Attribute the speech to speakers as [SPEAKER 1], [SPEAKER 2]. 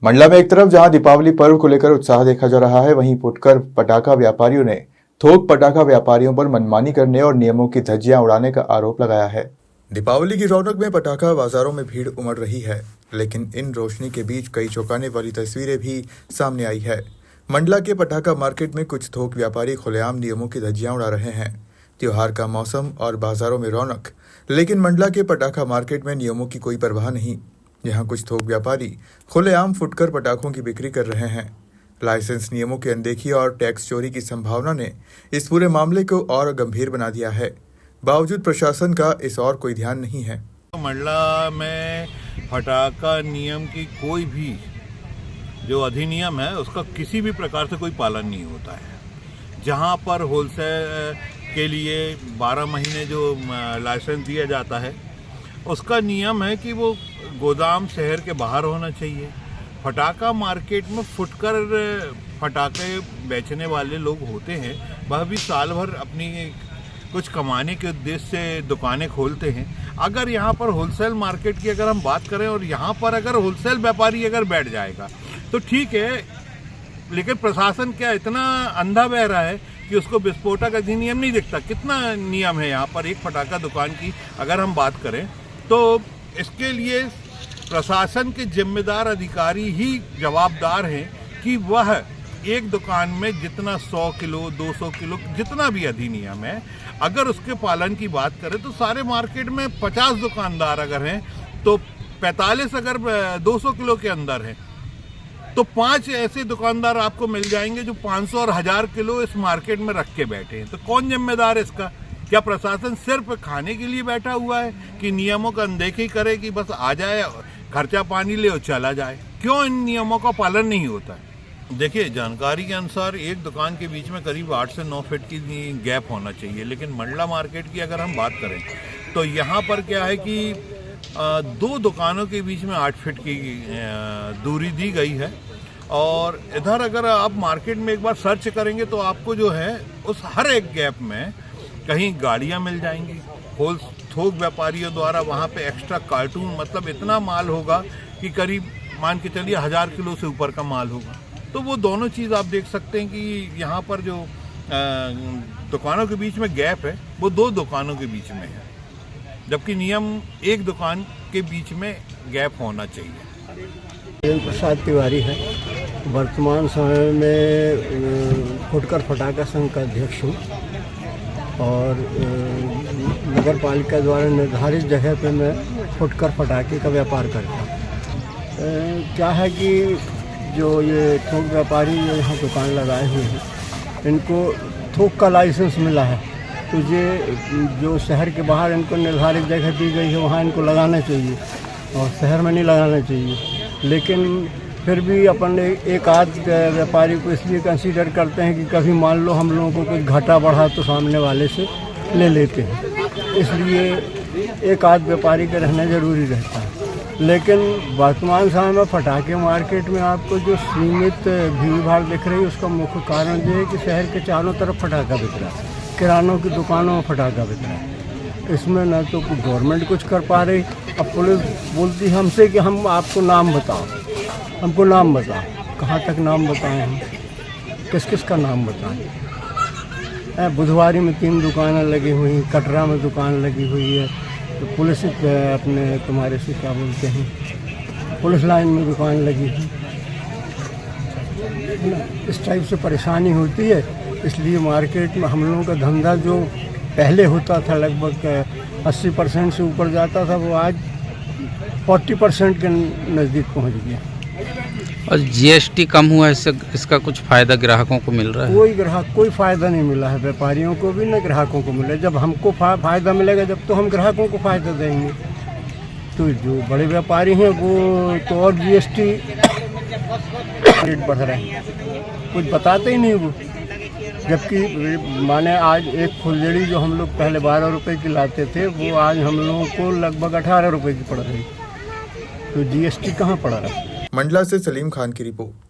[SPEAKER 1] मंडला में एक तरफ जहां दीपावली पर्व को लेकर उत्साह देखा जा रहा है, वहीं फुटकर पटाखा व्यापारियों ने थोक पटाखा व्यापारियों पर मनमानी करने और नियमों की धज्जियां उड़ाने का आरोप लगाया है। दीपावली की रौनक में पटाखा बाजारों में भीड़ उमड़ रही है, लेकिन इन रोशनी के बीच कई चौंकाने वाली तस्वीरें भी सामने आई है। मंडला के पटाखा मार्केट में कुछ थोक व्यापारी खुलेआम नियमों की धज्जियां उड़ा रहे हैं। त्योहार का मौसम और बाजारों में रौनक, लेकिन मंडला के पटाखा मार्केट में नियमों की कोई परवाह नहीं। यहाँ कुछ थोक व्यापारी खुलेआम फुटकर पटाखों की बिक्री कर रहे हैं। लाइसेंस नियमों की अनदेखी और टैक्स चोरी की संभावना ने इस पूरे मामले को और गंभीर बना दिया है। बावजूद प्रशासन का इस और कोई ध्यान नहीं है।
[SPEAKER 2] मंडला में पटाखा नियम की कोई भी जो अधिनियम है उसका किसी भी प्रकार से कोई पालन नहीं होता है। जहाँ पर होलसेल के लिए 12 महीने जो लाइसेंस दिया जाता है उसका नियम है कि वो गोदाम शहर के बाहर होना चाहिए। पटाखा मार्केट में फुटकर पटाखे बेचने वाले लोग होते हैं, वह भी साल भर अपनी कुछ कमाने के उद्देश्य से दुकानें खोलते हैं। अगर यहाँ पर होलसेल मार्केट की अगर हम बात करें और यहाँ पर अगर होलसेल व्यापारी अगर बैठ जाएगा तो ठीक है, लेकिन प्रशासन क्या इतना अंधा बह रहा है कि उसको विस्फोटक अधिनियम नहीं दिखता? कितना नियम है यहाँ पर एक पटाखा दुकान की अगर हम बात करें तो इसके लिए प्रशासन के जिम्मेदार अधिकारी ही जवाबदार हैं कि वह एक दुकान में जितना 100 किलो 200 किलो जितना भी अधिनियम है, अगर उसके पालन की बात करें तो सारे मार्केट में 50 दुकानदार अगर हैं तो 45 अगर 200 किलो के अंदर हैं तो 5 ऐसे दुकानदार आपको मिल जाएंगे जो 500 और 1000 किलो इस मार्केट में रख के बैठे हैं। तो कौन जिम्मेदार है इसका? क्या प्रशासन सिर्फ खाने के लिए बैठा हुआ है कि नियमों का अनदेखी करे कि बस आ जाए, खर्चा पानी ले और चला जाए? क्यों इन नियमों का पालन नहीं होता है? देखिए, जानकारी के अनुसार एक दुकान के बीच में करीब 8 से 9 फीट की गैप होना चाहिए, लेकिन मंडला मार्केट की अगर हम बात करें तो यहाँ पर क्या है कि 2 दुकानों के बीच में 8 फीट की दूरी दी गई है। और इधर अगर आप मार्केट में एक बार सर्च करेंगे तो आपको जो है उस हर एक गैप में कहीं गाड़ियाँ मिल जाएंगी। थोक व्यापारियों द्वारा वहाँ पे एक्स्ट्रा कार्टून, मतलब इतना माल होगा कि करीब मान के चलिए 1000 किलो से ऊपर का माल होगा। तो वो दोनों चीज़ आप देख सकते हैं कि यहाँ पर जो दुकानों के बीच में गैप है वो 2 दुकानों के बीच में है, जबकि नियम एक दुकान के बीच में गैप होना चाहिए।
[SPEAKER 3] प्रसाद तिवारी है। वर्तमान समय में फुटकर पटाखा संघ का अध्यक्ष हूँ और नगर पालिका द्वारा निर्धारित जगह पे मैं फुटकर पटाखे का व्यापार करता हूँ। क्या है कि जो ये थोक व्यापारी जो यहाँ दुकान लगाए हुए हैं, इनको थोक का लाइसेंस मिला है, तो ये जो शहर के बाहर इनको निर्धारित जगह दी गई है वहाँ इनको लगाना चाहिए और शहर में नहीं लगाना चाहिए। लेकिन फिर भी अपन एक आध व्यापारी को इसलिए कंसीडर करते हैं कि कभी मान लो हम लोगों को कुछ घाटा बढ़ा तो सामने वाले से ले लेते हैं, इसलिए एक आध व्यापारी का रहना ज़रूरी रहता है। लेकिन वर्तमान समय में पटाखे मार्केट में आपको जो सीमित भीड़ भाड़ दिख रही है उसका मुख्य कारण ये है कि शहर के चारों तरफ पटाखा बिक रहा है, किरानों की दुकानों में पटाखा बिक रहा है। इसमें न तो गवर्नमेंट कुछ कर पा रही, अब पुलिस बोलती है हमसे कि हम आपको नाम बताओ, हमको नाम बताओ। कहाँ तक नाम बताएं हम? किस किस का नाम बताएं? बुधवारी में 3 दुकानें लगी हुई हैं, कटरा में दुकान लगी हुई है, तो पुलिस अपने तुम्हारे से क्या बोलते हैं, पुलिस लाइन में दुकान लगी है। इस टाइप से परेशानी होती है, इसलिए मार्केट में हम लोगों का धंधा जो पहले होता था लगभग 80% से ऊपर जाता था, वो आज 40% के नज़दीक पहुंच गया।
[SPEAKER 4] और जीएसटी कम हुआ है, इससे इसका कुछ फ़ायदा ग्राहकों को मिल रहा है?
[SPEAKER 3] कोई फ़ायदा नहीं मिला है, व्यापारियों को भी न ग्राहकों को मिला। जब हमको फ़ायदा मिलेगा जब तो हम ग्राहकों को फ़ायदा देंगे। तो जो बड़े व्यापारी हैं वो तो और जीएसटी रेट बढ़ रहे हैं, कुछ बताते ही नहीं वो। जबकि माने आज एक फुलझड़ी जो हम लोग पहले 12 रुपए की लाते थे वो आज हम लोगों को लगभग 18 रुपए की पड़ रही, तो जीएसटी कहाँ पड़ रहा है?
[SPEAKER 1] मंडला से सलीम खान की रिपोर्ट।